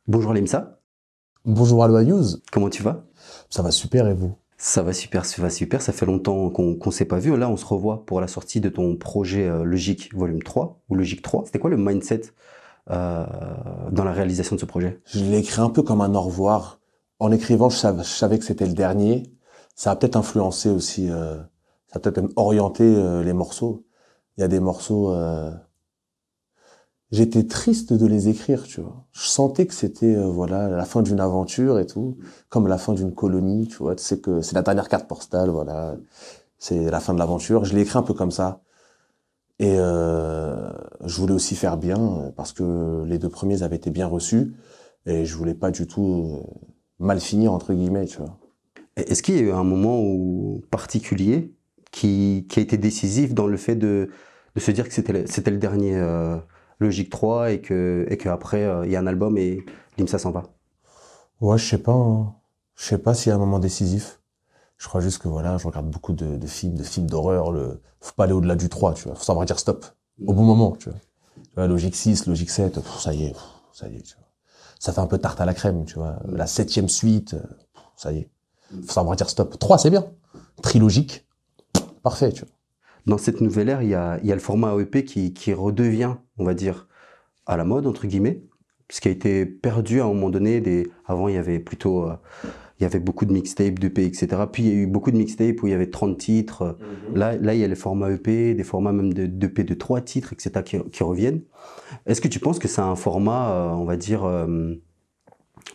Bonjour Limsa, Bonjour Aloha News, comment tu vas? ça va super et vous? Ça va super, ça va super, ça fait longtemps qu'on s'est pas vu. Là, on se revoit pour la sortie de ton projet Logique Volume 3 ou Logique 3. C'était quoi le mindset euh, dans la réalisation de ce projet? Je l'ai écrit un peu comme un au revoir. En écrivant, je savais que c'était le dernier. Ça a peut-être influencé aussi, ça a peut-être même orienté les morceaux. Il y a des morceaux, j'étais triste de les écrire, tu vois. Je sentais que c'était voilà la fin d'une aventure et tout, comme la fin d'une colonie, tu vois. Tu sais que c'est la dernière carte postale, voilà. C'est la fin de l'aventure. Je l'ai écrit un peu comme ça. Et je voulais aussi faire bien parce que les deux premiers avaient été bien reçus et je voulais pas du tout mal finir entre guillemets, tu vois. Est-ce qu'il y a eu un moment particulier qui a été décisif dans le fait de se dire que c'était le dernier Logique 3 et qu'après il y a un album et Limsa s'en va? Ouais, je sais pas, hein. Je sais pas s'il y a un moment décisif. Je crois juste que voilà, je regarde beaucoup de films d'horreur. Faut pas aller au-delà du 3, tu vois. Faut savoir dire stop au bon moment, tu vois. Tu vois, Logique 6, Logique 7, ça y est, tu vois. Ça fait un peu tarte à la crème, tu vois. La septième suite, ça y est. Faut savoir dire stop. 3, c'est bien. Trilogique, parfait, tu vois. Dans cette nouvelle ère, il y a le format AEP qui redevient, on va dire, à la mode, entre guillemets, ce qui a été perdu à un moment donné. Avant, il y avait plutôt, il y avait beaucoup de mixtapes, d'EP, etc. Puis il y a eu beaucoup de mixtapes où il y avait 30 titres. Là, il y a les formats EP, des formats même d'EP de 3 titres, etc. qui reviennent. Est-ce que tu penses que c'est un format, on va dire,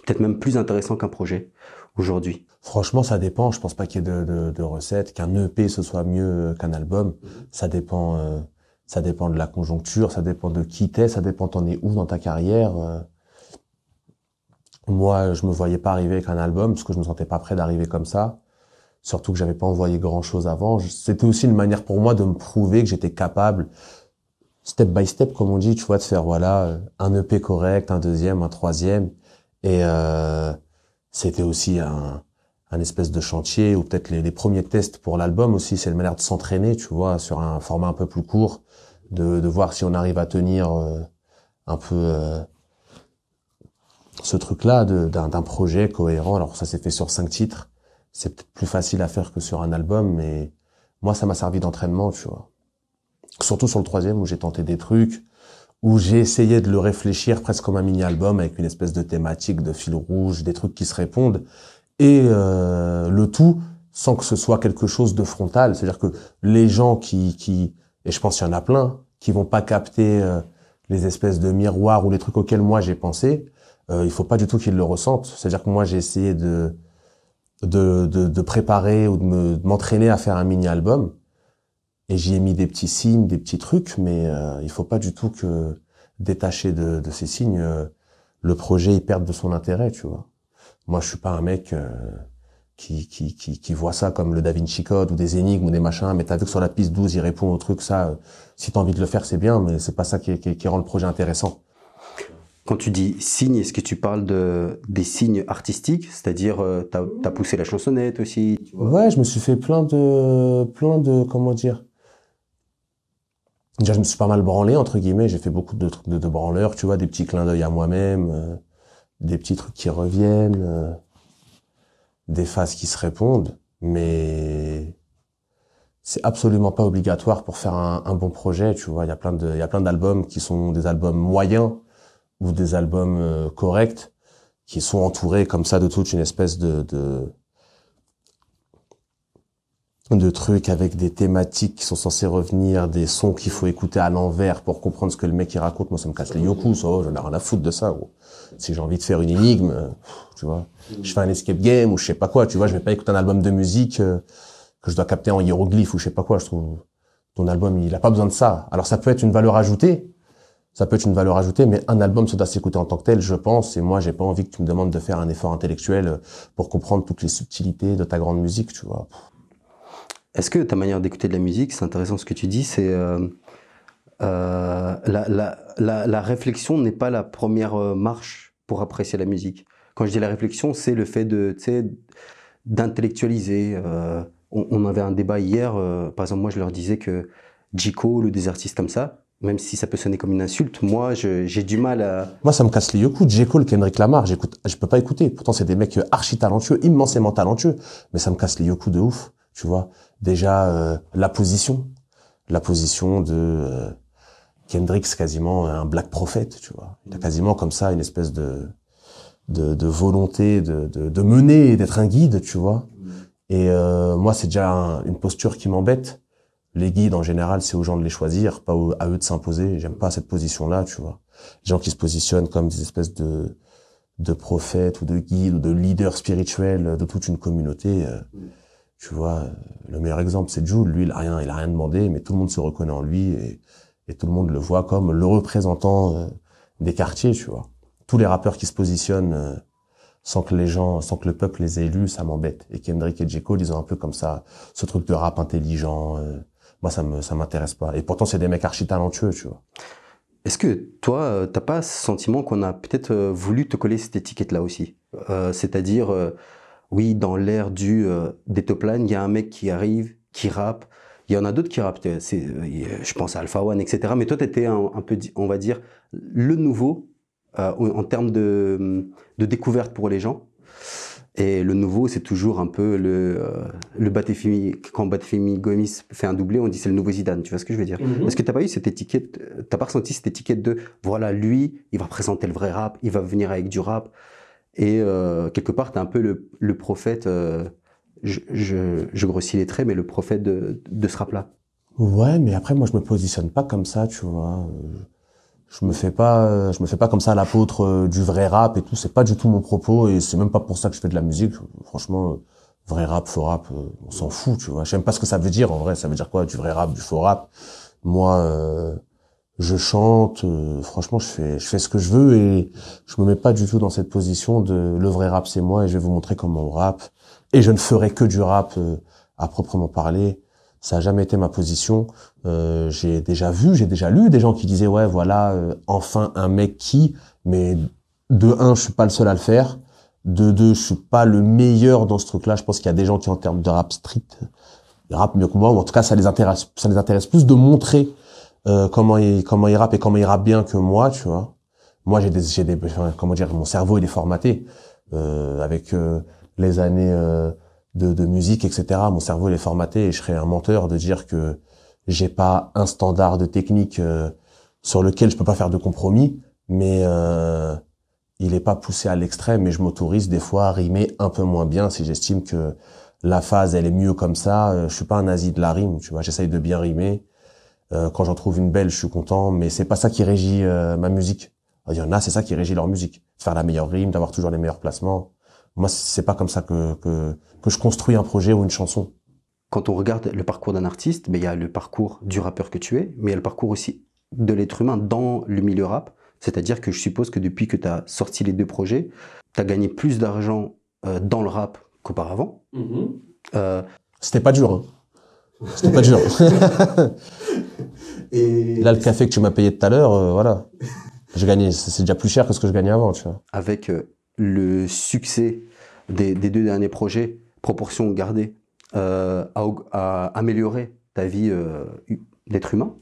peut-être même plus intéressant qu'un projet aujourd'hui? Franchement, ça dépend. Je pense pas qu'il y ait de recettes, qu'un EP ce soit mieux qu'un album. Ça dépend de la conjoncture, ça dépend de qui t'es, ça dépend t'en es où dans ta carrière. Moi, je me voyais pas arriver avec un album parce que je me sentais pas prêt d'arriver comme ça. Surtout que j'avais pas envoyé grand chose avant. C'était aussi une manière pour moi de me prouver que j'étais capable, step by step, comme on dit, tu vois, de faire voilà un EP correct, un deuxième, un troisième. Et c'était aussi un espèce de chantier ou peut-être les premiers tests pour l'album aussi. C'est une manière de s'entraîner, tu vois, sur un format un peu plus court, de voir si on arrive à tenir un peu ce truc-là d'un projet cohérent. Alors ça s'est fait sur 5 titres. C'est peut-être plus facile à faire que sur un album, mais moi ça m'a servi d'entraînement, tu vois. Surtout sur le troisième où j'ai tenté des trucs, où j'ai essayé de le réfléchir presque comme un mini-album avec une espèce de thématique, de fil rouge, des trucs qui se répondent, et le tout sans que ce soit quelque chose de frontal. C'est-à-dire que les gens et je pense qu'il y en a plein, qui vont pas capter les espèces de miroirs ou les trucs auxquels moi j'ai pensé, il faut pas du tout qu'ils le ressentent. C'est-à-dire que moi j'ai essayé de préparer ou de m'entraîner à faire un mini-album, et j'y ai mis des petits signes, des petits trucs, mais il faut pas du tout que, détaché de ces signes, le projet il perde de son intérêt, tu vois. Moi, je suis pas un mec qui voit ça comme le Da Vinci Code ou des énigmes ou des machins, mais t'as vu que sur la piste 12, il répond au truc, ça, si t'as envie de le faire, c'est bien, mais c'est pas ça qui rend le projet intéressant. Quand tu dis signes, est-ce que tu parles des signes artistiques? C'est-à-dire, t'as poussé la chansonnette aussi, tu vois? Ouais, je me suis fait comment dire. Déjà, je me suis pas mal branlé, entre guillemets, j'ai fait beaucoup de trucs de branleurs, tu vois, des petits clins d'œil à moi-même, des petits trucs qui reviennent, des phases qui se répondent, mais c'est absolument pas obligatoire pour faire un bon projet, tu vois. Il y a plein d'albums qui sont des albums moyens ou des albums corrects qui sont entourés comme ça de toute une espèce de trucs avec des thématiques qui sont censés revenir, des sons qu'il faut écouter à l'envers pour comprendre ce que le mec il raconte. Moi, ça me casse les yokus, ça, j'en ai rien à foutre de ça, gros. Si j'ai envie de faire une énigme, tu vois, je fais un escape game ou je sais pas quoi, tu vois, je vais pas écouter un album de musique que je dois capter en hiéroglyphe ou je sais pas quoi. Je trouve ton album, il a pas besoin de ça. Alors ça peut être une valeur ajoutée, mais un album, ça doit s'écouter en tant que tel, je pense. Et moi, j'ai pas envie que tu me demandes de faire un effort intellectuel pour comprendre toutes les subtilités de ta grande musique, tu vois. Est-ce que ta manière d'écouter de la musique, c'est intéressant ce que tu dis, c'est la réflexion n'est pas la première marche pour apprécier la musique. Quand je dis la réflexion, c'est le fait de, tu sais, d'intellectualiser. On avait un débat hier, par exemple, moi je leur disais que J. Cole ou des artistes comme ça, même si ça peut sonner comme une insulte, moi, j'ai du mal à... Moi, ça me casse les yeux. J. Cole, Kendrick Lamar, je peux pas écouter. Pourtant, c'est des mecs archi talentueux, immensément talentueux. Mais ça me casse les yeux de ouf, tu vois. Déjà, la position de Kendrick, c'est quasiment un black prophète, tu vois. Il a quasiment comme ça une espèce de volonté de mener et d'être un guide, tu vois. Et moi, c'est déjà une posture qui m'embête. Les guides, en général, c'est aux gens de les choisir, pas à eux de s'imposer. J'aime pas cette position-là, tu vois. Les gens qui se positionnent comme des espèces de prophètes ou de guides ou de leaders spirituels de toute une communauté. Tu vois, le meilleur exemple, c'est Jul. Lui, il a rien demandé, mais tout le monde se reconnaît en lui et tout le monde le voit comme le représentant des quartiers, tu vois. Tous les rappeurs qui se positionnent sans que le peuple les ait élus, ça m'embête. Et Kendrick et J. Cole, ils ont un peu comme ça, ce truc de rap intelligent. Moi, ça m'intéresse pas. Et pourtant, c'est des mecs archi talentueux, tu vois. Est-ce que toi, t'as pas ce sentiment qu'on a peut-être voulu te coller cette étiquette-là aussi? C'est-à-dire, oui, dans l'ère des top lines, il y a un mec qui arrive, qui rappe. Il y en a d'autres qui rappent. Je pense à Alpha One, etc. Mais toi, tu étais un peu, on va dire, le nouveau en termes de découverte pour les gens. Et le nouveau, c'est toujours un peu le Batefemi. Quand Batefemi Gomis fait un doublé, on dit c'est le nouveau Zidane. Tu vois ce que je veux dire? Est-ce que t'as pas eu cette étiquette, t'as pas ressenti cette étiquette de voilà, lui, il va présenter le vrai rap, il va venir avec du rap. Et quelque part, t'es un peu le prophète, je grossis les traits, mais le prophète de ce rap-là. Ouais, mais après, moi, je me positionne pas comme ça, tu vois. Je me fais pas comme ça l'apôtre du vrai rap et tout. C'est pas du tout mon propos et c'est même pas pour ça que je fais de la musique. Franchement, vrai rap, faux rap, on s'en fout, tu vois. Je sais même pas ce que ça veut dire en vrai. Ça veut dire quoi, du vrai rap, du faux rap? Moi, je chante. Franchement, je fais ce que je veux et je me mets pas du tout dans cette position de le vrai rap c'est moi et je vais vous montrer comment on rappe. Et je ne ferai que du rap à proprement parler. Ça a jamais été ma position. J'ai déjà lu des gens qui disaient ouais voilà enfin un mec mais de un je suis pas le seul à le faire, de deux je suis pas le meilleur dans ce truc-là. Je pense qu'il y a des gens qui en termes de rap street rappent mieux que moi ou en tout cas ça les intéresse plus de montrer comment ils rappent et comment ils rappent bien que moi, tu vois. Moi comment dire, mon cerveau il est formaté avec les années de musique, etc. Mon cerveau il est formaté et je serais un menteur de dire que j'ai pas un standard de technique sur lequel je peux pas faire de compromis, mais il est pas poussé à l'extrême et je m'autorise des fois à rimer un peu moins bien si j'estime que la phase elle est mieux comme ça. Je suis pas un nazi de la rime, tu vois. J'essaye de bien rimer. Quand j'en trouve une belle, je suis content, mais c'est pas ça qui régit ma musique. Il y en a, c'est ça qui régit leur musique. Faire la meilleure rime, d'avoir toujours les meilleurs placements. Moi, c'est pas comme ça que je construis un projet ou une chanson. Quand on regarde le parcours d'un artiste, il y a le parcours du rappeur que tu es, mais il y a le parcours aussi de l'être humain dans le milieu rap. C'est-à-dire que je suppose que depuis que tu as sorti les deux projets, tu as gagné plus d'argent dans le rap qu'auparavant. C'était pas dur, hein. C'était pas dur. Et là, le café que tu m'as payé tout à l'heure, voilà. J'ai gagné, c'est déjà plus cher que ce que je gagnais avant, tu vois. Avec le succès des deux derniers projets, proportion gardée, à améliorer ta vie d'être humain.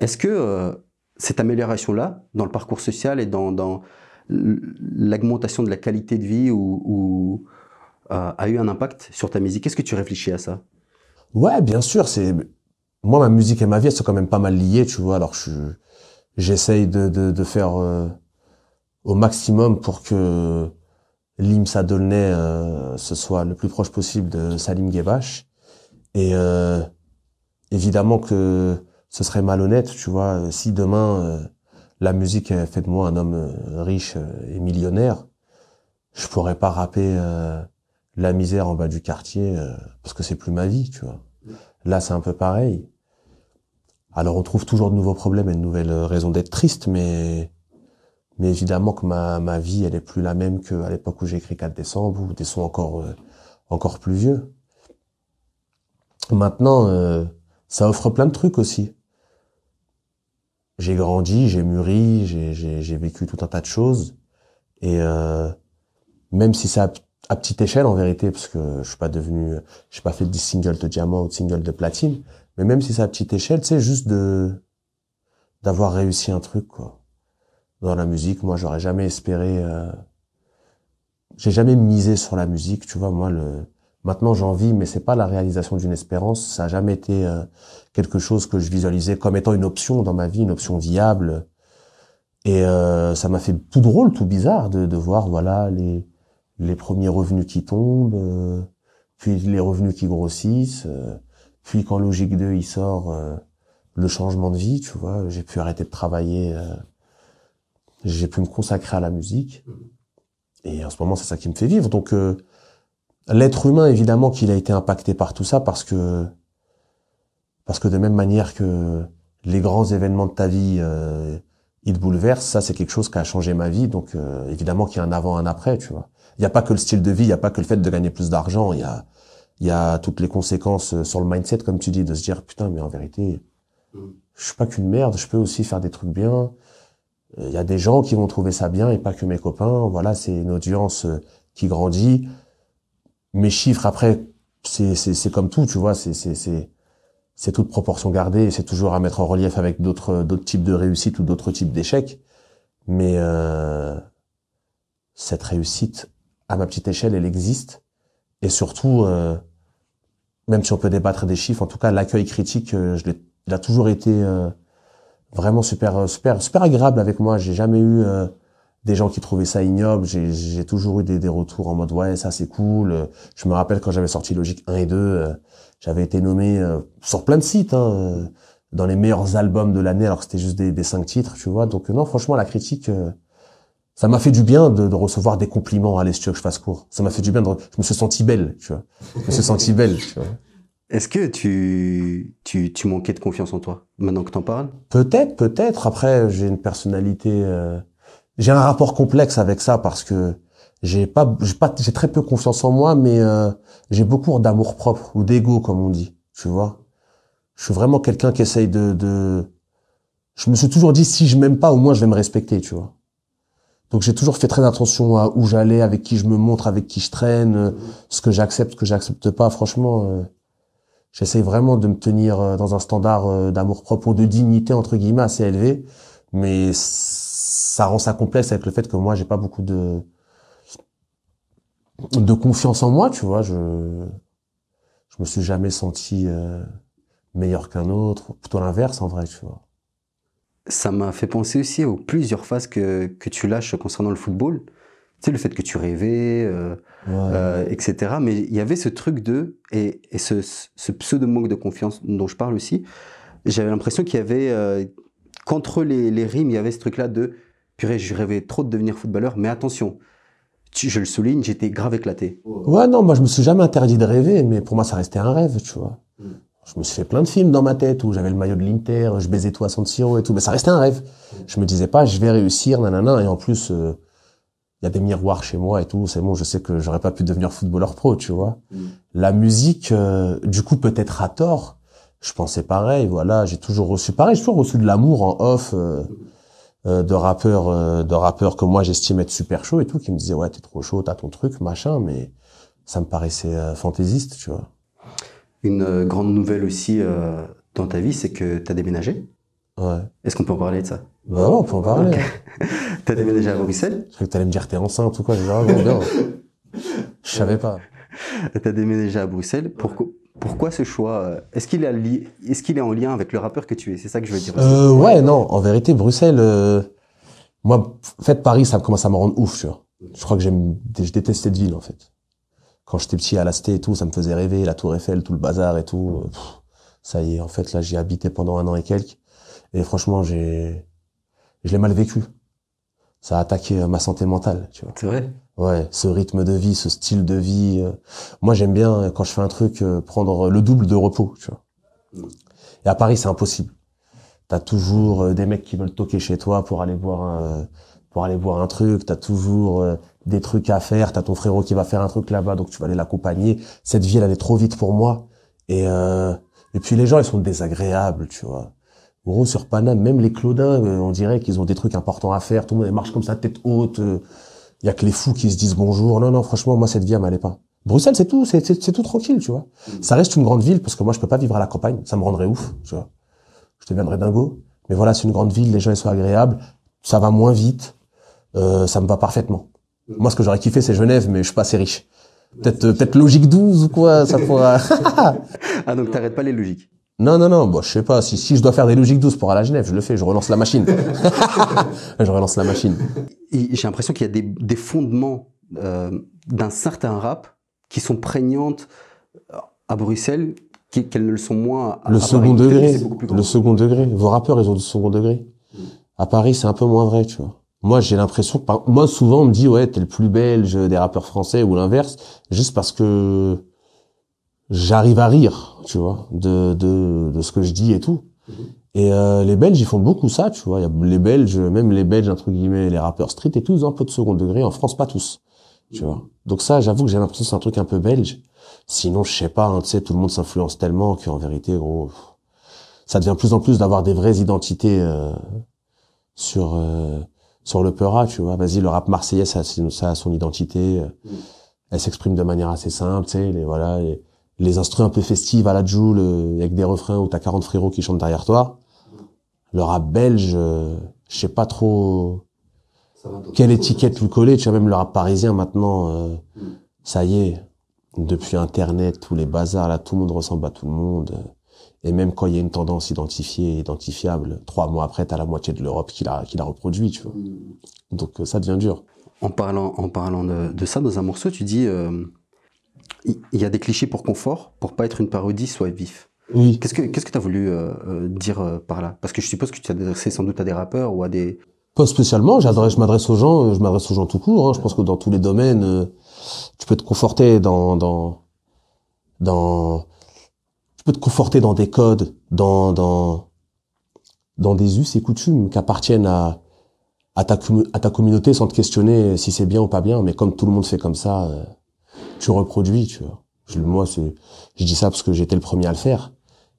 Est-ce que cette amélioration-là, dans le parcours social et dans l'augmentation de la qualité de vie a eu un impact sur ta musique? Est-ce que tu réfléchis à ça? Ouais, bien sûr, moi, ma musique et ma vie, elles sont quand même pas mal liées, tu vois. Alors, j'essaye de faire au maximum pour que Lim Sadolnay ce soit le plus proche possible de Salim Gebash. Et évidemment que ce serait malhonnête, tu vois, si demain la musique fait de moi un homme riche et millionnaire, je pourrais pas rapper la misère en bas du quartier parce que c'est plus ma vie, tu vois. Là, c'est un peu pareil. Alors, on trouve toujours de nouveaux problèmes et de nouvelles raisons d'être triste, mais évidemment que ma vie, elle est plus la même qu'à l'époque où j'ai écrit 4 décembre ou des sons encore plus vieux. Maintenant, ça offre plein de trucs aussi. J'ai grandi, j'ai mûri, j'ai vécu tout un tas de choses. Et même si c'est à petite échelle en vérité, parce que j'ai pas fait de singles de diamant ou de singles de platine, mais même si c'est à petite échelle, tu sais, juste de d'avoir réussi un truc, quoi. Dans la musique, moi, j'aurais jamais espéré, j'ai jamais misé sur la musique, tu vois. Moi, maintenant, j'en vis, mais c'est pas la réalisation d'une espérance. Ça a jamais été quelque chose que je visualisais comme étant une option dans ma vie, une option viable. Et ça m'a fait tout drôle, tout bizarre de voir, voilà, les premiers revenus qui tombent, puis les revenus qui grossissent, puis quand Logique 2 il sort, le changement de vie, tu vois. J'ai pu arrêter de travailler, j'ai pu me consacrer à la musique. Et en ce moment, c'est ça qui me fait vivre. Donc, l'être humain, évidemment, qu'il a été impacté par tout ça, parce que de même manière que les grands événements de ta vie, ils te bouleversent, ça, c'est quelque chose qui a changé ma vie. Donc, évidemment qu'il y a un avant, un après, tu vois. Il n'y a pas que le style de vie, il n'y a pas que le fait de gagner plus d'argent, il y a toutes les conséquences sur le mindset, comme tu dis, de se dire, putain, mais en vérité, je suis pas qu'une merde, je peux aussi faire des trucs bien. Il y a des gens qui vont trouver ça bien et pas que mes copains. Voilà, c'est une audience qui grandit. Mes chiffres, après, c'est comme tout, tu vois, c'est toute proportion gardée et c'est toujours à mettre en relief avec d'autres types de réussites ou d'autres types d'échecs. Mais cette réussite, à ma petite échelle, elle existe. Et surtout, même si on peut débattre des chiffres, en tout cas, l'accueil critique, il a toujours été vraiment super agréable avec moi. J'ai jamais eu des gens qui trouvaient ça ignoble. J'ai toujours eu des retours en mode ouais, ça c'est cool. Je me rappelle quand j'avais sorti Logique 1 et 2, j'avais été nommé sur plein de sites dans les meilleurs albums de l'année, alors que c'était juste des 5 titres, tu vois. Donc non, franchement, la critique, ça m'a fait du bien de recevoir des compliments. Allez, si tu veux que je fasse court. Ça m'a fait du bien. Je me suis senti belle, tu vois. Je me suis senti belle, tu vois. Est-ce que tu manquais de confiance en toi, maintenant que t'en parles? Peut-être. Après, j'ai une personnalité, j'ai un rapport complexe avec ça parce que j'ai très peu confiance en moi, mais j'ai beaucoup d'amour propre ou d'ego, comme on dit, tu vois. Je suis vraiment quelqu'un qui essaye je me suis toujours dit, si je m'aime pas, au moins je vais me respecter, tu vois. Donc j'ai toujours fait très attention à où j'allais, avec qui je me montre, avec qui je traîne, ce que j'accepte pas. Franchement, j'essaye vraiment de me tenir dans un standard d'amour propre ou de dignité entre guillemets assez élevé, mais ça rend ça complexe avec le fait que moi j'ai pas beaucoup de confiance en moi, tu vois. Je me suis jamais senti meilleur qu'un autre, plutôt l'inverse en vrai, tu vois. Ça m'a fait penser aussi aux plusieurs phases que tu lâches concernant le football. Tu sais, le fait que tu rêvais, etc. Mais il y avait ce truc et ce pseudo-manque de confiance dont je parle aussi. J'avais l'impression qu'il y avait, qu'entre les rimes, il y avait ce truc-là de purée, je rêvais trop de devenir footballeur, mais attention, je le souligne, j'étais grave éclaté. Ouais, non, moi je me suis jamais interdit de rêver, mais pour moi ça restait un rêve, tu vois. Je me suis fait plein de films dans ma tête où j'avais le maillot de l'Inter, je baisais tout à San Siro et tout, mais ça restait un rêve. Je me disais pas, je vais réussir, nanana, et en plus, il y a des miroirs chez moi et tout, c'est bon, je sais que j'aurais pas pu devenir footballeur pro, tu vois. La musique, du coup, peut-être à tort, je pensais pareil, voilà, j'ai toujours reçu de l'amour en off, de rappeurs que moi j'estime être super chaud et tout, qui me disaient, ouais, t'es trop chaud, t'as ton truc, machin, mais ça me paraissait fantaisiste, tu vois. Une grande nouvelle aussi dans ta vie, c'est que tu as déménagé. Ouais. Est-ce qu'on peut en parler de ça? Bah ouais, on peut en parler. Okay. Tu as déménagé à Bruxelles? Je croyais que t'allais me dire t'es enceinte ou quoi, genre, bien. Je savais pas. Tu as déménagé à Bruxelles. Pourquoi ce choix? Est-ce qu'il est en lien avec le rappeur que tu es? C'est ça que je veux dire aussi. Ouais, non, en vérité, Bruxelles, moi, en fait, Paris, ça commence à me rendre ouf, tu vois. Je crois que je déteste cette ville, en fait. Quand j'étais petit à la Cité et tout, ça me faisait rêver, la Tour Eiffel, tout le bazar et tout. Ça y est, en fait, là, j'y ai habité pendant 1 an et quelques. Et franchement, je l'ai mal vécu. Ça a attaqué ma santé mentale, tu vois. C'est vrai? Ouais, ce rythme de vie, ce style de vie. Moi, j'aime bien, quand je fais un truc, prendre le double de repos, tu vois. Et à Paris, c'est impossible. T'as toujours des mecs qui veulent toquer chez toi pour aller boire un truc. T'as toujours des trucs à faire. T'as ton frérot qui va faire un truc là-bas, donc tu vas aller l'accompagner. Cette vie, elle allait trop vite pour moi. Et puis les gens, ils sont désagréables, tu vois. Gros, sur Paname, même les Claudins, on dirait qu'ils ont des trucs importants à faire. Tout le monde marche comme ça, tête haute. Il y a que les fous qui se disent bonjour. Non, franchement, moi, cette vie, elle m'allait pas. Bruxelles, c'est tout tranquille, tu vois. Ça reste une grande ville parce que moi, je peux pas vivre à la campagne. Ça me rendrait ouf, tu vois. Je deviendrais dingo. Mais voilà, c'est une grande ville, les gens ils sont agréables, ça va moins vite, ça me va parfaitement. Moi, ce que j'aurais kiffé, c'est Genève, mais je suis pas assez riche. Peut-être Logique 12 ou quoi, ça pourra. Ah, donc t'arrêtes pas les logiques. Non, bon, je sais pas, si je dois faire des Logique 12 pour aller à Genève, je le fais, je relance la machine. Je relance la machine. Et j'ai l'impression qu'il y a des fondements d'un certain rap qui sont prégnantes à Bruxelles, qu'elles ne le sont moins à Le Paris. second Peut-être que degré, c'est beaucoup plus grand. le second degré. Vos rappeurs, ils ont du second degré. À Paris, c'est un peu moins vrai, tu vois. Moi, j'ai l'impression que, moi, souvent, on me dit, ouais, t'es le plus belge des rappeurs français ou l'inverse, juste parce que j'arrive à rire, tu vois, de ce que je dis et tout. Et les Belges, ils font beaucoup ça, tu vois. Il y a les Belges, même les Belges, entre guillemets, les rappeurs street et tout, ils ont un peu de second degré. En France, pas tous, tu vois. Donc ça, j'avoue que j'ai l'impression que c'est un truc un peu belge. Sinon, je sais pas, hein, tu sais, tout le monde s'influence tellement qu'en vérité, gros, ça devient de plus en plus d'avoir des vraies identités sur le Peura, tu vois. Vas-y, le rap marseillais, ça a son identité. Elle s'exprime de manière assez simple, tu sais, les instrus un peu festives à la Joule, avec des refrains où t'as 40 frérots qui chantent derrière toi. Le rap belge, je sais pas trop quelle étiquette lui coller. Tu vois, même le rap parisien maintenant, ça y est, depuis Internet, tous les bazars, là, tout le monde ressemble à tout le monde. Et même quand il y a une tendance identifiée, identifiable, 3 mois après, t'as la moitié de l'Europe qui l'a reproduit, tu vois. Donc ça devient dur. En parlant de ça, dans un morceau, tu dis il y a des clichés pour confort, pour pas être une parodie, soit vif. Oui. Qu'est-ce que tu as voulu dire par là? Parce que je suppose que tu t'es adressé sans doute à des rappeurs ou à des... Pas spécialement, je m'adresse aux gens tout court, hein. Je pense que dans tous les domaines, tu peux te conforter tu peux te conforter dans des codes, dans des us et coutumes qui appartiennent à ta communauté sans te questionner si c'est bien ou pas bien. Mais comme tout le monde fait comme ça, tu reproduis, tu vois. Je dis ça parce que j'étais le premier à le faire.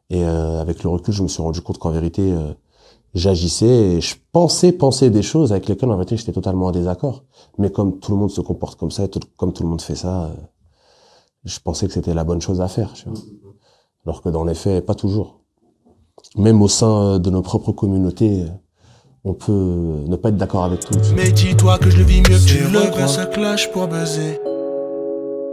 Et avec le recul, je me suis rendu compte qu'en vérité, j'agissais et je pensais penser des choses avec lesquelles en vérité j'étais totalement en désaccord. Mais comme tout le monde se comporte comme ça, et comme tout le monde fait ça, je pensais que c'était la bonne chose à faire, tu vois. Alors que dans les faits, pas toujours. Même au sein de nos propres communautés, on peut ne pas être d'accord avec tout. Mais dis-toi que je le vis mieux que tu le crois. Se clash pour buzzer.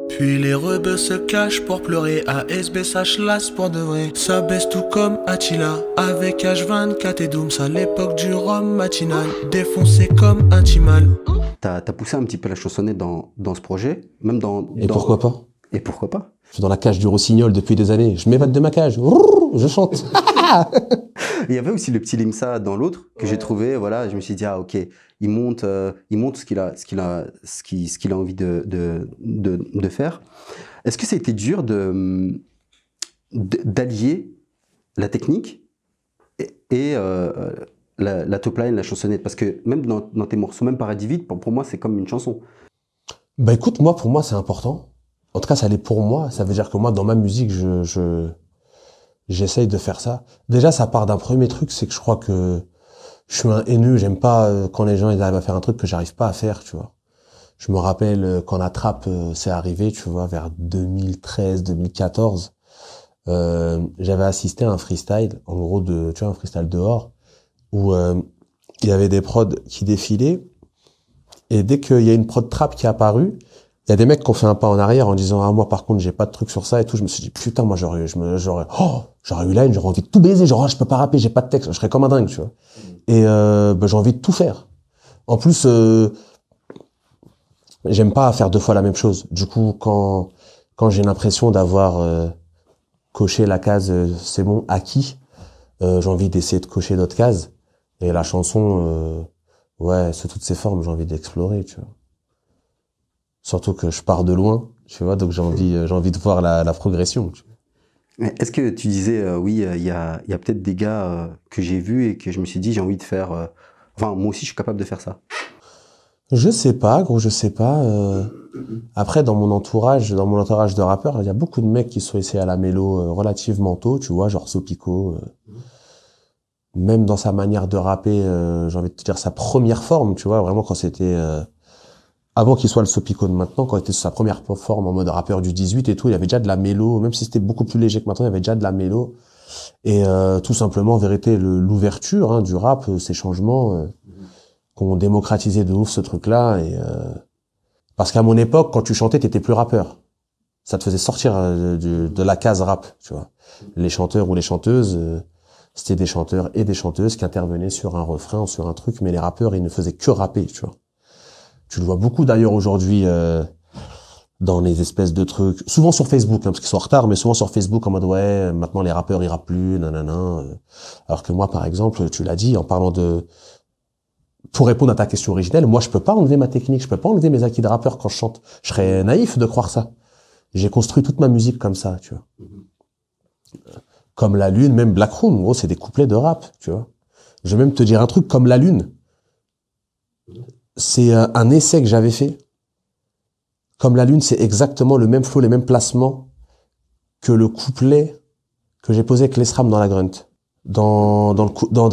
Puis les rebeux se cachent pour pleurer. ASB s'achlasse pour de vrai. Ça baisse tout comme Attila. Avec H24 et Dooms à l'époque du rhum matinal. Défoncé comme un timal. T'as poussé un petit peu la chansonnette dans ce projet, même Pourquoi pas? Et pourquoi pas? Je suis dans la cage du Rossignol depuis des années. Je m'évade de ma cage. Je chante. Il y avait aussi le petit Limsa dans l'autre que j'ai trouvé. Voilà, je me suis dit ah ok, il monte ce qu'il a envie de faire. Est-ce que ça a été dur d'allier la technique et la top line, la chansonnette? Parce que même dans tes morceaux, même Paradis Vide, pour moi c'est comme une chanson. Bah écoute, pour moi c'est important. En tout cas, ça l'est pour moi. Ça veut dire que moi, dans ma musique, j'essaye de faire ça. Déjà, ça part d'un premier truc, c'est que je crois que je suis un haineux. J'aime pas quand les gens ils arrivent à faire un truc que j'arrive pas à faire, tu vois. Je me rappelle quand la trappe s'est arrivée, tu vois, vers 2013, 2014. J'avais assisté à un freestyle, en gros tu vois, un freestyle dehors, où il y avait des prods qui défilaient. Et dès qu'il y a une prod trap qui est apparue, il y a des mecs qui ont fait un pas en arrière en disant ah moi par contre j'ai pas de truc sur ça et tout. Je me suis dit putain moi j'aurais eu la haine, j'aurais envie de tout baiser, genre je peux pas rapper, j'ai pas de texte, je serais comme un dingue, tu vois. Et j'ai envie de tout faire. En plus j'aime pas faire 2 fois la même chose. Du coup quand j'ai l'impression d'avoir coché la case c'est bon acquis, j'ai envie d'essayer de cocher d'autres cases. Et la chanson ouais sous toutes ses formes j'ai envie d'explorer, tu vois. Surtout que je pars de loin, tu vois, donc j'ai envie de voir la progression. Tu vois. Est-ce que tu disais, oui, il y a peut-être des gars que j'ai vus et que je me suis dit, j'ai envie de faire... Enfin, moi aussi, je suis capable de faire ça. Je sais pas, gros, je sais pas. Après, dans mon entourage de rappeurs, il y a beaucoup de mecs qui sont essayés à la mélo relativement tôt, tu vois, genre Sopico. Même dans sa manière de rapper, j'ai envie de te dire sa première forme, tu vois, vraiment quand c'était... avant qu'il soit le Sopico de maintenant, quand il était sur sa première forme en mode rappeur du 18 et tout, il y avait déjà de la mélo, même si c'était beaucoup plus léger que maintenant, il y avait déjà de la mélo. Et tout simplement, en vérité, l'ouverture du rap, ces changements qui ont démocratisé de ouf ce truc-là. Et parce qu'à mon époque, quand tu chantais, t'étais plus rappeur. Ça te faisait sortir de la case rap, tu vois. Les chanteurs ou les chanteuses, c'était des chanteurs et des chanteuses qui intervenaient sur un refrain ou sur un truc, mais les rappeurs, ils ne faisaient que rapper, tu vois. Tu le vois beaucoup d'ailleurs aujourd'hui dans les espèces de trucs, souvent sur Facebook, parce qu'ils sont en retard, mais souvent sur Facebook en mode ouais, maintenant les rappeurs ils rappent plus, nanana. Alors que moi, par exemple, tu l'as dit, en parlant pour répondre à ta question originelle, moi je peux pas enlever ma technique, je peux pas enlever mes acquis de rappeur quand je chante. Je serais naïf de croire ça. J'ai construit toute ma musique comme ça, tu vois. Comme La Lune, même Black Room, gros, c'est des couplets de rap, tu vois. Je vais même te dire un truc comme La Lune. C'est un essai que j'avais fait. Comme La Lune, c'est exactement le même flow, les mêmes placements que le couplet que j'ai posé avec l'Esram dans la Grunt. Dans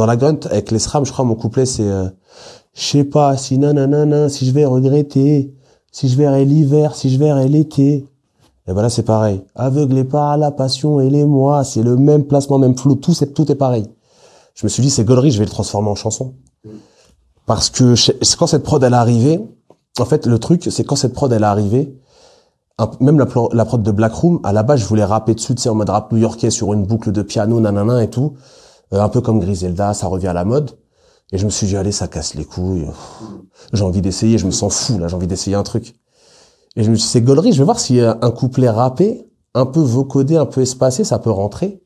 la Grunt, avec l'Esram, je crois, mon couplet, c'est je sais pas si nanana, si je vais regretter, si je verrai l'hiver, si je verrai l'été. Et ben là, c'est pareil. Aveuglé par la passion et les mois, c'est le même placement, même flow, tout est pareil. Je me suis dit, c'est gaulerie, je vais le transformer en chanson. Parce que quand cette prod, elle est arrivée, en fait, le truc, c'est quand cette prod, elle est arrivée, même la prod de Black Room, à la base, je voulais rapper dessus, tu sais, en mode rap new-yorkais sur une boucle de piano, nanana et tout. Un peu comme Griselda, ça revient à la mode. Et je me suis dit, allez, ça casse les couilles. J'ai envie d'essayer, je me sens fou, là, j'ai envie d'essayer un truc. Et je me suis dit, c'est gaulerie, je vais voir si un couplet rappé, un peu vocodé, un peu espacé, ça peut rentrer.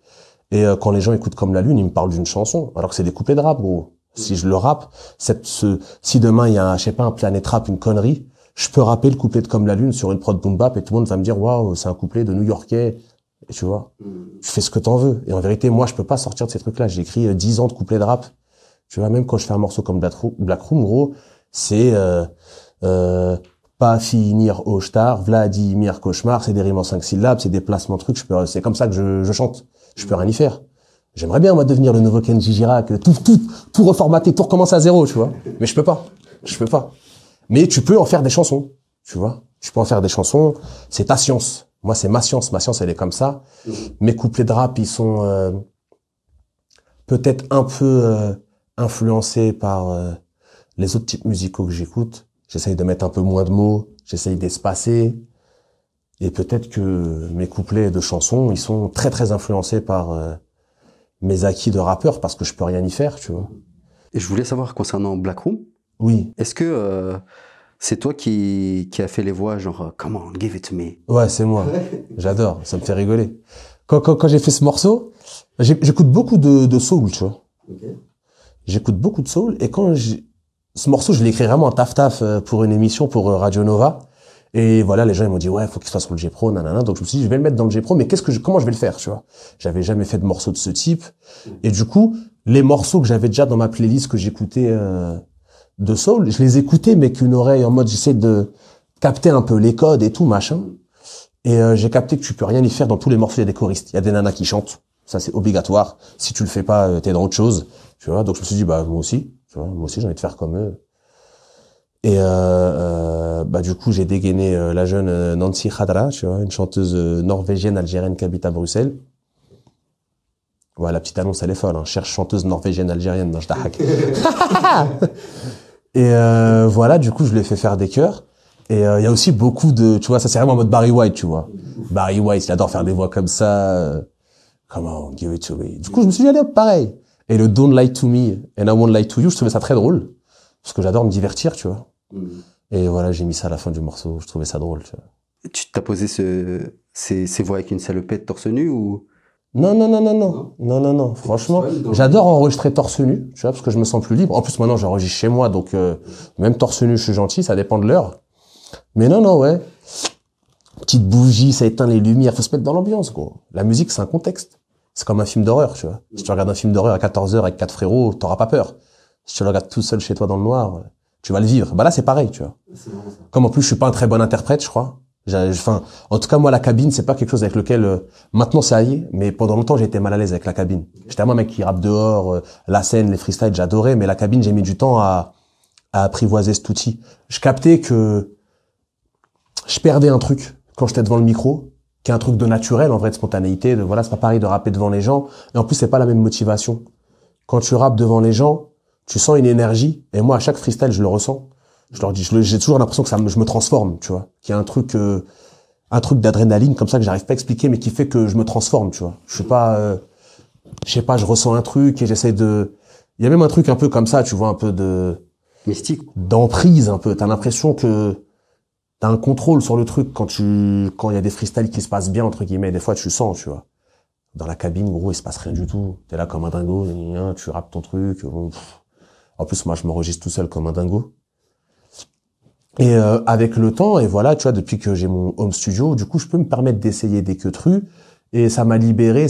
Et quand les gens écoutent Comme la Lune, ils me parlent d'une chanson, alors que c'est des couplets de rap, gros. Si je le rappe, si demain il y a je sais pas, un Planet Rap, une connerie, je peux rapper le couplet de Comme la Lune sur une prod boom bap et tout le monde va me dire, waouh, c'est un couplet de New-Yorkais. Et tu vois, tu fais ce que t'en veux. Et en vérité, moi, je peux pas sortir de ces trucs-là. J'ai écrit 10 ans de couplets de rap. Tu vois, même quand je fais un morceau comme Black Room, gros, c'est pas finir au star, Vladimir Cauchemar, c'est des rimes en 5 syllabes, c'est des placements de trucs, c'est comme ça que je chante. Je peux rien y faire. J'aimerais bien, moi, devenir le nouveau Kenji Girac, tout reformater, tout recommencer à zéro, tu vois. Mais je peux pas. Mais tu peux en faire des chansons, tu vois. Tu peux en faire des chansons, c'est ta science. Moi, c'est ma science. Ma science, elle est comme ça. Mes couplets de rap, ils sont peut-être un peu influencés par les autres types musicaux que j'écoute. J'essaye de mettre un peu moins de mots, j'essaye d'espacer. Et peut-être que mes couplets de chansons, ils sont très, très influencés par mes acquis de rappeur, parce que je peux rien y faire, tu vois. Et je voulais savoir, concernant Black Room, Oui. est-ce que c'est toi qui a fait les voix, genre « Come on, give it to me ». Ouais, c'est moi. J'adore, ça me fait rigoler. Quand j'ai fait ce morceau, j'écoute beaucoup de soul, tu vois. Okay. J'écoute beaucoup de soul, et ce morceau, je l'ai écrit vraiment en taf pour une émission pour Radio Nova. Et voilà, les gens, ils m'ont dit, ouais, faut qu'il soit sur le J-Pro, nanana. Donc, je me suis dit, je vais le mettre dans le J-Pro, mais comment je vais le faire, tu vois? J'avais jamais fait de morceau de ce type. Et du coup, les morceaux que j'avais déjà dans ma playlist que j'écoutais, de soul, je les écoutais, mais qu'une oreille en mode, j'essaie de capter un peu les codes et tout, machin. Et j'ai capté que tu peux rien y faire dans tous les morceaux, il y a des choristes. Il y a des nanas qui chantent. Ça, c'est obligatoire. Si tu le fais pas, t'es dans autre chose. Tu vois? Donc, je me suis dit, bah, moi aussi, tu vois, moi aussi, j'ai envie de faire comme eux. Et du coup, j'ai dégainé la jeune Nancy Khadra, tu vois, une chanteuse norvégienne algérienne qui habite à Bruxelles. Ouais, la petite annonce, elle est folle, hein. Cherche chanteuse norvégienne algérienne, non, je t'arraque. Et voilà, du coup, je lui ai fait faire des chœurs. Et il y a aussi beaucoup de, tu vois, ça c'est vraiment en mode Barry White, tu vois. Barry White, il adore faire des voix comme ça. Come on, give it to me. Du coup, je me suis dit, allez hop, pareil. Et le Don't Lie to Me and I Won't Lie to You, je trouvais ça très drôle. Parce que j'adore me divertir, tu vois. Et voilà, j'ai mis ça à la fin du morceau. Je trouvais ça drôle, tu vois. Tu t'as posé ces voix avec une salopette torse nu ou... Non. Franchement, j'adore enregistrer torse nu, tu vois, parce que je me sens plus libre. En plus, maintenant, j'enregistre chez moi, donc même torse nu, je suis gentil, ça dépend de l'heure. Mais non, ouais. Petite bougie, ça éteint les lumières, faut se mettre dans l'ambiance, gros. La musique, c'est un contexte. C'est comme un film d'horreur, tu vois. Si tu regardes un film d'horreur à 14h avec 4 frérots, t'auras pas peur. Si tu le regardes tout seul chez toi dans le noir, tu vas le vivre. Bah là, c'est pareil, tu vois. Comme en plus, je suis pas un très bon interprète, je crois. En tout cas, moi, la cabine, c'est pas quelque chose avec lequel, maintenant, ça y est, mais pendant longtemps, j'ai été mal à l'aise avec la cabine. J'étais un mec qui rappe dehors, la scène, les freestyles, j'adorais, mais la cabine, j'ai mis du temps à apprivoiser cet outil. Je captais que je perdais un truc quand j'étais devant le micro, qui est un truc de naturel, en vrai, de spontanéité, de voilà, c'est pas pareil de rapper devant les gens. Et en plus, c'est pas la même motivation. Quand tu rappes devant les gens, tu sens une énergie. Et moi, à chaque freestyle, je le ressens. Je leur dis, j'ai toujours l'impression que je me transforme, tu vois. Qu'il y a un truc d'adrénaline comme ça que j'arrive pas à expliquer, mais qui fait que je me transforme, tu vois. Je sais pas, je ressens un truc et j'essaie de, il y a même un truc un peu comme ça, tu vois, un peu Mystique. d'emprise, un peu. T'as l'impression que t'as un contrôle sur le truc quand il y a des freestyles qui se passent bien, entre guillemets. Des fois, tu sens, tu vois. Dans la cabine, gros, il se passe rien du tout. T'es là comme un dingo, tu rappes ton truc. Bon, en plus, moi, je m'enregistre tout seul comme un dingo. Et avec le temps, et voilà, tu vois, depuis que j'ai mon home studio, du coup, je peux me permettre d'essayer des queutrus. Et ça m'a libéré.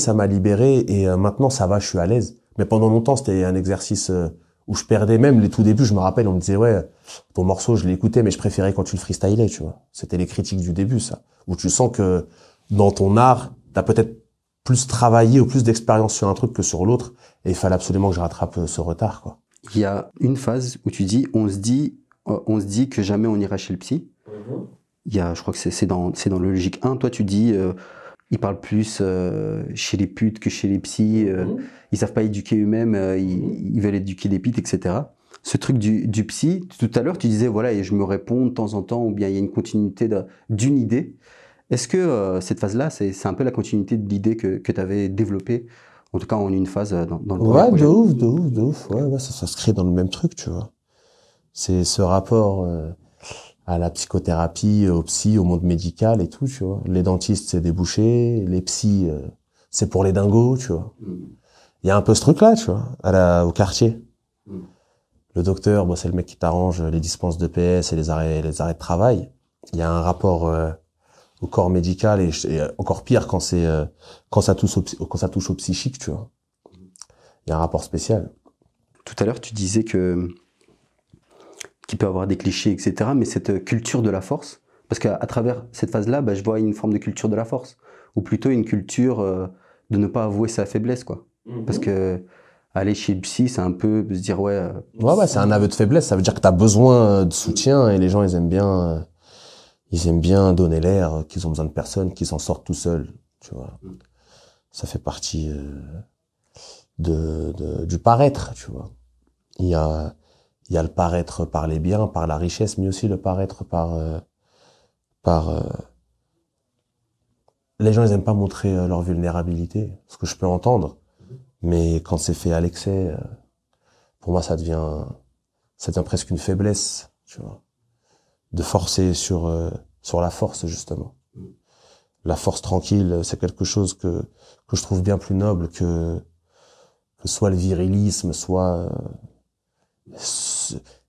Et maintenant, ça va, je suis à l'aise. Mais pendant longtemps, c'était un exercice où je perdais. Même les tout débuts, je me rappelle, on me disait, ouais, ton morceau, je l'écoutais, mais je préférais quand tu le freestylais, tu vois. C'était les critiques du début, ça. Où tu sens que dans ton art, t'as peut-être plus travaillé ou plus d'expérience sur un truc que sur l'autre. Et il fallait absolument que je rattrape ce retard, quoi. Il y a une phase où tu dis, on se dit que jamais on ira chez le psy. Il y a, je crois que c'est dans le logique 1. Toi, tu dis, ils parlent plus chez les putes que chez les psys. Ils savent pas éduquer eux-mêmes. Ils veulent éduquer des putes, etc. Ce truc du psy, tout à l'heure, tu disais, voilà, et je me réponds de temps en temps, ou bien il y a une continuité d'une idée. Est-ce que cette phase-là, c'est un peu la continuité de l'idée que tu avais développée, en tout cas en une phase dans le premier projet? De ouf. Ouais, ça s'inscrit dans le même truc, tu vois. C'est ce rapport à la psychothérapie, au psy, au monde médical et tout, tu vois. Les dentistes, c'est des bouchers. Les psys, c'est pour les dingos, tu vois. Il y a un peu ce truc-là, tu vois, au quartier. Le docteur, bon, c'est le mec qui t'arrange les dispenses de PS et les arrêts de travail. Il y a un rapport au corps médical et encore pire quand ça touche au psychique, tu vois. Il y a un rapport spécial. Tout à l'heure, tu disais qu'il peut y avoir des clichés, etc. Mais cette culture de la force, parce qu'à travers cette phase-là, je vois une forme de culture de la force, ou plutôt une culture de ne pas avouer sa faiblesse, quoi. Parce que aller chez le psy, c'est un peu se dire, ouais, c'est un aveu de faiblesse. Ça veut dire que t'as besoin de soutien et les gens, ils aiment bien donner l'air qu'ils ont besoin de personne, qu'ils s'en sortent tout seuls, tu vois. Ça fait partie du paraître, tu vois. Il y a le paraître par les biens, par la richesse, mais aussi le paraître par les gens, ils aiment pas montrer leur vulnérabilité, ce que je peux entendre. Mais quand c'est fait à l'excès, pour moi, ça devient presque une faiblesse, tu vois. De forcer sur la force, justement. La force tranquille, c'est quelque chose que je trouve bien plus noble que soit le virilisme, soit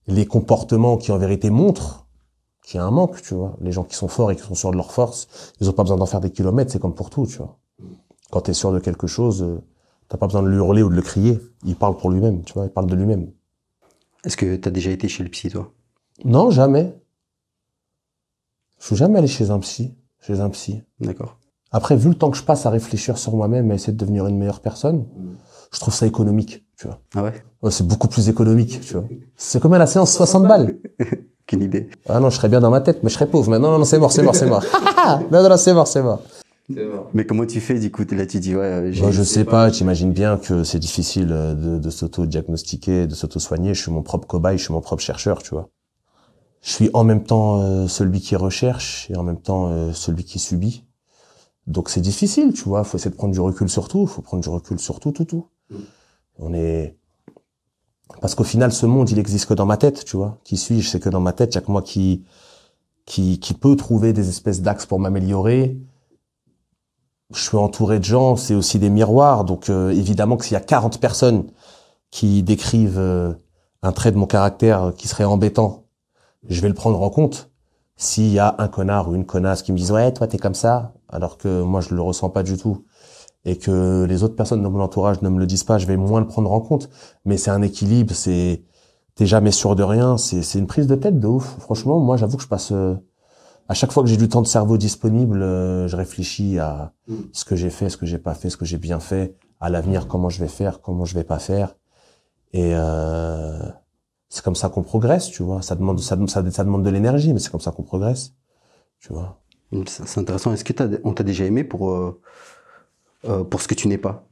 les comportements qui en vérité montrent qu'il y a un manque, tu vois. Les gens qui sont forts et qui sont sûrs de leur force, ils ont pas besoin d'en faire des kilomètres, c'est comme pour tout, tu vois. Quand t'es sûr de quelque chose, t'as pas besoin de le hurler ou de le crier. Il parle pour lui-même, tu vois, il parle de lui-même. Est-ce que t'as déjà été chez le psy, toi? Non, jamais. Je suis jamais allé chez un psy. D'accord. Après, vu le temps que je passe à réfléchir sur moi-même, à essayer de devenir une meilleure personne, je trouve ça économique, tu vois. Ah ouais? Ouais, c'est beaucoup plus économique, tu vois. C'est combien la séance? 60 balles. Quelle idée. Ah non, je serais bien dans ma tête, mais je serais pauvre. Mais non, c'est mort. non, c'est mort. Mais comment tu fais, du coup, là, tu dis, ouais, je sais pas, t'imagines bien que c'est difficile de s'auto-diagnostiquer, de s'auto-soigner. Je suis mon propre cobaye, je suis mon propre chercheur, tu vois. Je suis en même temps celui qui recherche et en même temps celui qui subit. Donc c'est difficile, tu vois. Faut essayer de prendre du recul sur tout. Faut prendre du recul sur tout. Parce qu'au final, ce monde, il existe que dans ma tête, tu vois. Qui suis-je? C'est que dans ma tête, il y a que moi qui peut trouver des espèces d'axes pour m'améliorer. Je suis entouré de gens, c'est aussi des miroirs. Donc évidemment que s'il y a 40 personnes qui décrivent un trait de mon caractère qui serait embêtant, je vais le prendre en compte. S'il y a un connard ou une connasse qui me disent « Ouais, toi, t'es comme ça », alors que moi, je le ressens pas du tout, et que les autres personnes de mon entourage ne me le disent pas, je vais moins le prendre en compte. Mais c'est un équilibre, t'es jamais sûr de rien, c'est une prise de tête de ouf. Franchement, moi, j'avoue que je passe... à chaque fois que j'ai du temps de cerveau disponible, je réfléchis à ce que j'ai fait, ce que j'ai pas fait, ce que j'ai bien fait, à l'avenir, comment je vais faire, comment je vais pas faire. Et c'est comme ça qu'on progresse, tu vois. Ça demande de l'énergie, mais c'est comme ça qu'on progresse, tu vois. C'est intéressant. Est-ce que on t'a déjà aimé pour ce que tu n'es pas?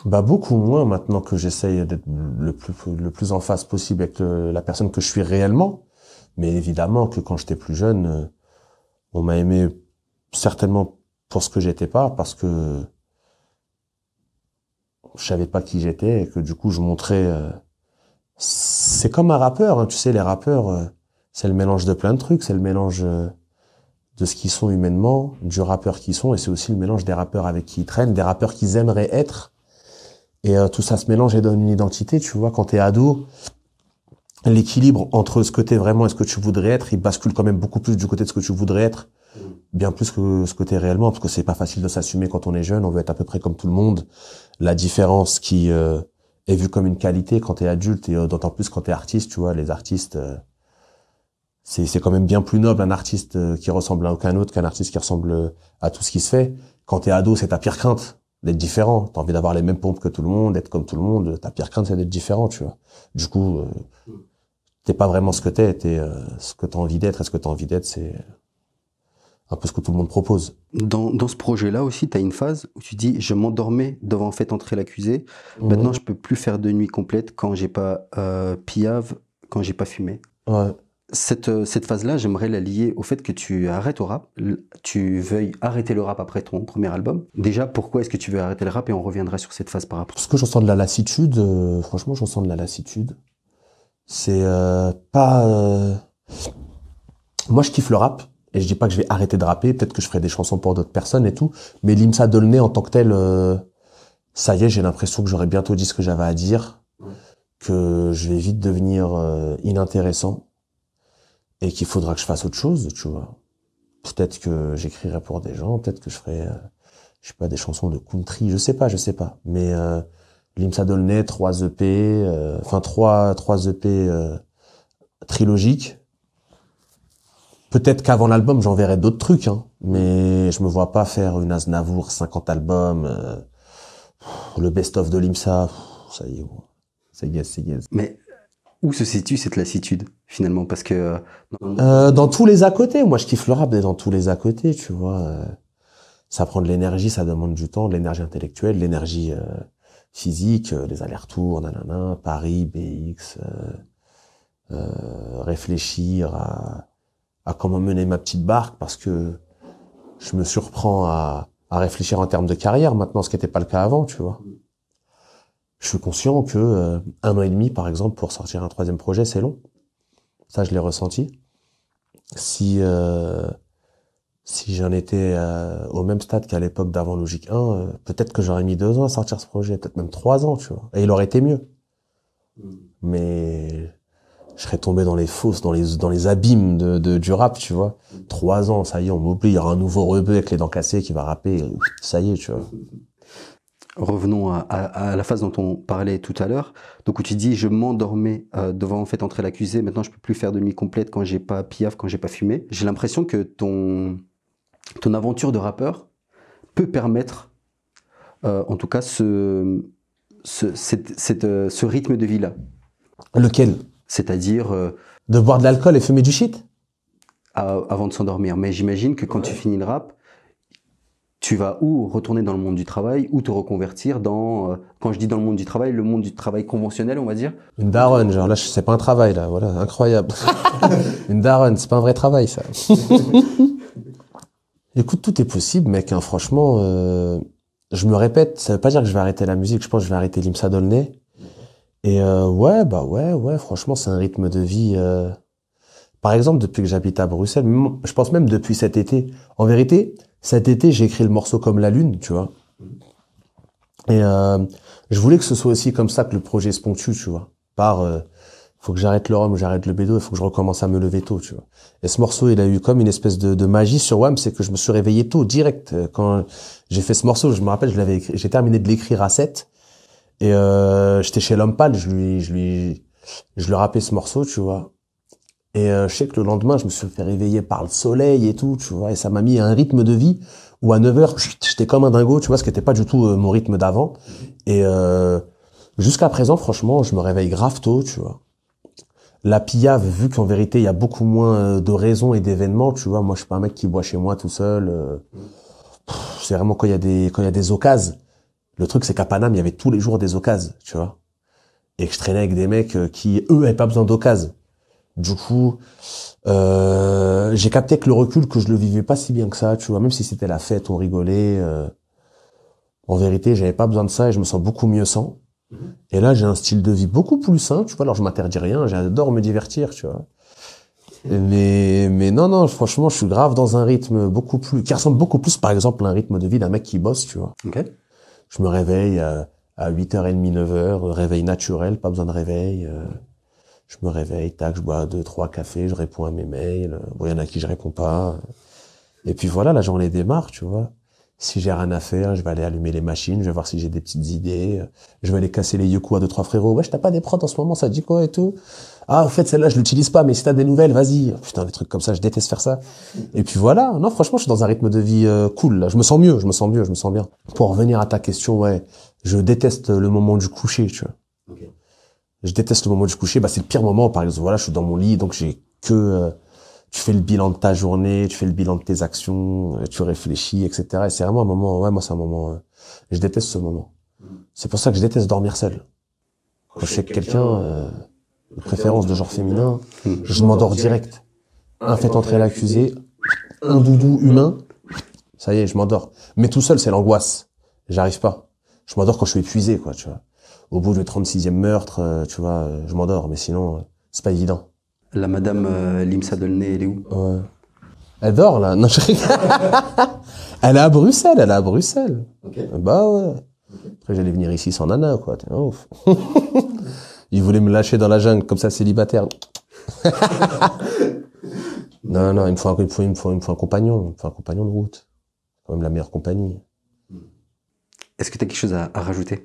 Bah, beaucoup moins maintenant que j'essaye d'être le plus en phase possible avec la personne que je suis réellement. Mais évidemment que quand j'étais plus jeune, on m'a aimé certainement pour ce que j'étais pas, parce que je savais pas qui j'étais et que du coup je montrais. C'est comme un rappeur, hein, tu sais, les rappeurs, c'est le mélange de plein de trucs, c'est le mélange de ce qu'ils sont humainement, du rappeur qu'ils sont, et c'est aussi le mélange des rappeurs avec qui ils traînent, des rappeurs qu'ils aimeraient être. Et tout ça se mélange et donne une identité, tu vois. Quand t'es ado, l'équilibre entre ce que t'es vraiment et ce que tu voudrais être, il bascule quand même beaucoup plus du côté de ce que tu voudrais être, bien plus que ce que t'es réellement, parce que c'est pas facile de s'assumer quand on est jeune, on veut être à peu près comme tout le monde. La différence qui est vue comme une qualité quand t'es adulte, et d'autant plus quand t'es artiste, tu vois, les artistes, c'est quand même bien plus noble un artiste qui ressemble à aucun autre qu'un artiste qui ressemble à tout ce qui se fait. Quand t'es ado, c'est ta pire crainte d'être différent. T'as envie d'avoir les mêmes pompes que tout le monde, d'être comme tout le monde. Ta pire crainte, c'est d'être différent, tu vois. Du coup, t'es pas vraiment ce que t'es ce que t'as envie d'être. Et ce que t'as envie d'être, c'est un peu ce que tout le monde propose. Dans ce projet-là aussi, tu as une phase où tu dis je m'endormais devant fait entrer l'accusé. Maintenant, je peux plus faire de nuit complète quand j'ai pas piave, quand j'ai pas fumé. Ouais. Cette phase-là, j'aimerais la lier au fait que tu arrêtes au rap, tu veuilles arrêter le rap après ton premier album. Déjà, pourquoi est-ce que tu veux arrêter le rap, et on reviendra sur cette phase par rapport. Parce que j'en sens de la lassitude, franchement, j'en sens de la lassitude. C'est pas... Moi, je kiffe le rap, et je dis pas que je vais arrêter de rapper, peut-être que je ferai des chansons pour d'autres personnes et tout, mais Limsa Dolnay en tant que tel, ça y est, j'ai l'impression que j'aurais bientôt dit ce que j'avais à dire, que je vais vite devenir inintéressant, et qu'il faudra que je fasse autre chose, tu vois. Peut-être que j'écrirai pour des gens, peut-être que je ferai, je sais pas, des chansons de country, je sais pas. Mais Limsa Dolnay, 3 EP, trois EP trilogiques. Peut-être qu'avant l'album, j'enverrai d'autres trucs, hein, mais je me vois pas faire une Aznavour, 50 albums, le best-of de Limsa, ça y est, c'est yes. Mais où se situe cette lassitude, finalement? Parce que... dans tous les à côté. Moi, je kiffe le rap dans tous les à côté, tu vois. Ça prend de l'énergie, ça demande du temps, de l'énergie intellectuelle, de l'énergie physique, les allers-retours, nanana, Paris, BX, réfléchir à comment mener ma petite barque, parce que je me surprends à réfléchir en termes de carrière maintenant, ce qui n'était pas le cas avant, tu vois. Je suis conscient que 1 an et demi, par exemple, pour sortir un 3e projet, c'est long. Ça, je l'ai ressenti. Si j'en étais au même stade qu'à l'époque d'avant Logique 1, peut-être que j'aurais mis 2 ans à sortir ce projet, peut-être même 3 ans, tu vois. Et il aurait été mieux. Mais je serais tombé dans les fosses, dans les abîmes du rap, tu vois. 3 ans, ça y est, on m'oublie, il y aura un nouveau rebeu avec les dents cassées qui va rapper, ça y est, tu vois. Revenons à la phase dont on parlait tout à l'heure, donc où tu dis je m'endormais devant en fait entrer l'accusé, maintenant je peux plus faire de nuit complète quand j'ai pas piaf, quand j'ai pas fumé. J'ai l'impression que ton aventure de rappeur peut permettre en tout cas ce rythme de vie là. Lequel? C'est-à-dire de boire de l'alcool et fumer du shit avant de s'endormir. Mais j'imagine que quand tu finis le rap, tu vas ou retourner dans le monde du travail, ou te reconvertir dans, quand je dis dans le monde du travail conventionnel, on va dire. Une daronne, genre là, c'est pas un travail, là, voilà, incroyable. Une daronne, c'est pas un vrai travail, ça. Écoute, tout est possible, mec, hein, franchement, je me répète, ça veut pas dire que je vais arrêter la musique, je pense que je vais arrêter Limsa Dolnay. Et ouais, franchement, c'est un rythme de vie... Par exemple, depuis que j'habite à Bruxelles, je pense même depuis cet été. En vérité, cet été, j'ai écrit le morceau Comme la Lune, tu vois. Et je voulais que ce soit aussi comme ça que le projet se ponctue, tu vois. Faut que j'arrête le rhum, j'arrête le bédo, il faut que je recommence à me lever tôt, tu vois. Et ce morceau, il a eu comme une espèce de magie sur WAM, c'est que je me suis réveillé tôt, direct. Quand j'ai fait ce morceau, je me rappelle, j'ai terminé de l'écrire à 7. Et j'étais chez L'Homme Pâle, je lui rappais ce morceau, tu vois. Et je sais que le lendemain, je me suis fait réveiller par le soleil et tout, tu vois, et ça m'a mis à un rythme de vie où à 9h, j'étais comme un dingo, tu vois, ce qui était pas du tout mon rythme d'avant. Et jusqu'à présent, franchement, je me réveille grave tôt, tu vois. La piave, vu qu'en vérité, il y a beaucoup moins de raisons et d'événements, tu vois. Moi, je suis pas un mec qui boit chez moi tout seul. C'est vraiment quand il y a des occasions. Le truc, c'est qu'à Paname, il y avait tous les jours des occasions, tu vois. Et que je traînais avec des mecs qui, eux, avaient pas besoin d'occasion. Du coup, j'ai capté avec le recul que je le vivais pas si bien que ça, tu vois. Même si c'était la fête, on rigolait. En vérité, j'avais pas besoin de ça et je me sens beaucoup mieux sans. Et là, j'ai un style de vie beaucoup plus sain, tu vois. Alors, je m'interdis rien, j'adore me divertir, tu vois. Mais non, franchement, je suis grave dans un rythme qui ressemble beaucoup plus, par exemple, à un rythme de vie d'un mec qui bosse, tu vois. Ok. Je me réveille à 8h30, 9h, réveil naturel, pas besoin de réveil. Je me réveille, tac, je bois 2-3 cafés, je réponds à mes mails. Bon, il y en a qui je réponds pas. Et puis voilà, la journée démarre, tu vois. Si j'ai rien à faire, je vais aller allumer les machines, je vais voir si j'ai des petites idées. Je vais aller casser les yeux à 2-3 frérots. Ouais, t'as pas des prods en ce moment, ça dit quoi et tout? Ah, en fait, celle-là, je l'utilise pas, mais si t'as des nouvelles, vas-y. Putain, des trucs comme ça, je déteste faire ça. Et puis voilà. Non, franchement, je suis dans un rythme de vie cool, là. Je me sens mieux, je me sens bien. Pour revenir à ta question, ouais, je déteste le moment du coucher, tu vois. Ok. Je déteste le moment du coucher. Bah, c'est le pire moment, par exemple. Voilà, je suis dans mon lit, donc j'ai que, tu fais le bilan de ta journée, tu fais le bilan de tes actions, tu réfléchis, etc. Et c'est vraiment un moment, ouais, moi, c'est un moment, je déteste ce moment. C'est pour ça que je déteste dormir seul. Quand je suis avec quelqu'un, de préférence de genre féminin, je m'endors direct. Un fait entrer l'accusé, un doudou humain, ça y est, je m'endors. Mais tout seul, c'est l'angoisse. J'arrive pas. Je m'endors quand je suis épuisé, quoi, tu vois. Au bout du 36e meurtre, tu vois, je m'endors, mais sinon, c'est pas évident. La madame Limsa Dolnay, elle est où? Ouais. Elle dort, là. Non, je rigole. Elle est à Bruxelles, Ok. Bah ouais. Après, j'allais venir ici sans nana, quoi. T'es un ouf. Il voulait me lâcher dans la jungle, comme ça, célibataire. Non, il me faut un compagnon. Il me faut un compagnon de route. C'est quand même la meilleure compagnie. Est-ce que tu as quelque chose à rajouter?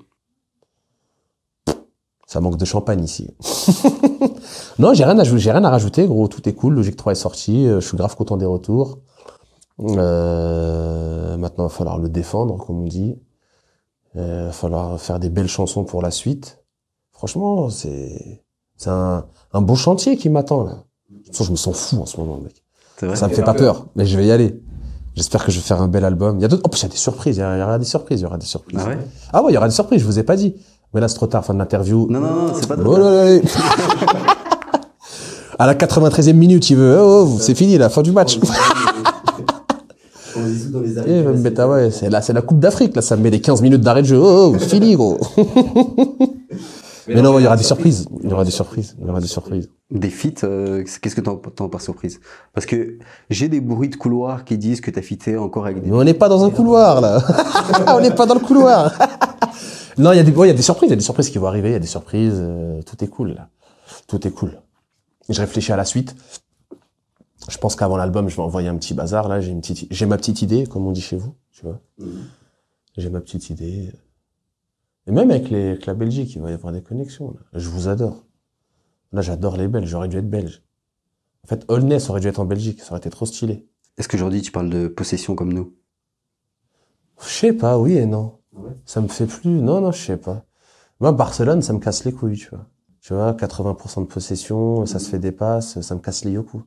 Ça manque de champagne ici. Non, j'ai rien à rajouter, gros. Tout est cool. Logique 3 est sorti. Je suis grave content des retours. Maintenant, il va falloir le défendre, comme on dit. Il va falloir faire des belles chansons pour la suite. Franchement, c'est un beau chantier qui m'attend, là. Je me sens fou en ce moment, mec. C'est vrai? Ça me fait pas peur, mais je vais y aller. J'espère que je vais faire un bel album. Il y a d'autres, il y a des surprises. Il y aura des surprises. Ah ouais? Ah ouais, il y aura des surprises. Je vous ai pas dit. Mais là, c'est trop tard, fin de l'interview. Non, c'est pas Oh là là. À la 93e minute, il veut, c'est fini, la fin du match. On se dans les Eh, ouais, c'est la Coupe d'Afrique, là, ça me met des 15 minutes d'arrêt de jeu. C'est fini, gros. Mais non, il y aura des surprises. Des feats, qu'est-ce que t'entends par surprise? Parce que j'ai des bruits de couloir qui disent que t'as fité encore avec des... Mais on n'est pas dans un couloir, là. On n'est pas dans le couloir. Non, il y a des surprises qui vont arriver, il y a des surprises, tout est cool, là. Tout est cool. Je réfléchis à la suite. Je pense qu'avant l'album, je vais envoyer un petit bazar, là, j'ai ma petite idée, comme on dit chez vous, tu vois. J'ai ma petite idée. Et même avec la Belgique, il va y avoir des connexions, là. Je vous adore. Là, j'adore les Belges, j'aurais dû être belge. En fait, Holness aurait dû être en Belgique, ça aurait été trop stylé. Est-ce qu'aujourd'hui tu parles de possession comme nous? Je sais pas, oui et non. Ouais. Ça me fait plus, non, je sais pas. Moi, Barcelone, ça me casse les couilles, tu vois. Tu vois, 80% de possession, ça se fait des passes, ça me casse les yoku.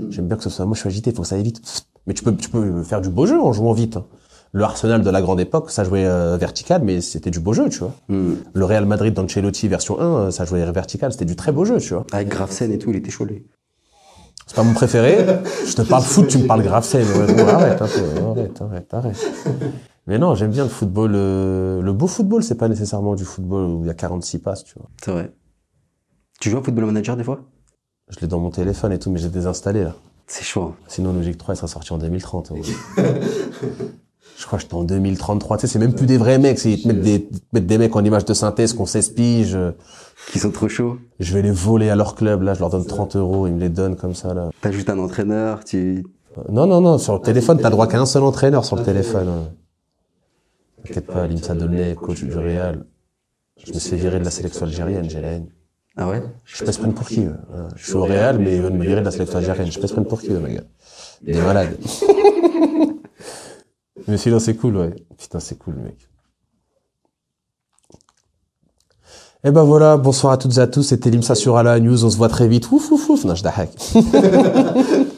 J'aime bien que ce soit, moi je suis agité, faut que ça aille vite. Mais tu peux faire du beau jeu en jouant vite. Le Arsenal de la grande époque, ça jouait vertical, mais c'était du beau jeu, tu vois. Le Real Madrid d'Ancelotti version 1, ça jouait vertical, c'était du très beau jeu, tu vois. Avec Gravesen et tout, il était chaud, lui. C'est pas mon préféré. Je te parle foot, tu me parles Gravesen. Ouais, bon, arrête un peu, arrête. Mais non, j'aime bien le football. Le beau football, c'est pas nécessairement du football où il y a 46 passes, tu vois. C'est vrai. Tu joues à Football Manager des fois? Je l'ai dans mon téléphone et tout, mais j'ai désinstallé, là. C'est chaud. Hein. Sinon, Logic 3, il sera sorti en 2030. Ouais. Je crois que j'étais en 2033. Tu sais, c'est même plus des vrais mecs. Ils te mettent des mecs en image de synthèse qu'on s'espige. Qui sont trop chauds. Je vais les voler à leur club, là. Je leur donne 30 €. Ils me les donnent comme ça, là. T'ajoutes un entraîneur, Non. Sur le téléphone, t'as droit qu'à un seul entraîneur sur le téléphone. T'inquiète pas, Limsa Dolnay, coach du Real. Je me suis fait virer de la sélection algérienne, j'ai la haine. Ah ouais? Je peux se prendre pour qui, je suis au Real, mais ils veulent me virer de la sélection algérienne. Je peux se prendre pour qui, ma gars? Des malades. Mais sinon, c'est cool, ouais. Putain, c'est cool, mec. Et ben voilà, bonsoir à toutes et à tous, c'était Limsa sur Ala News, on se voit très vite. Ouf, ouf, ouf. Non, je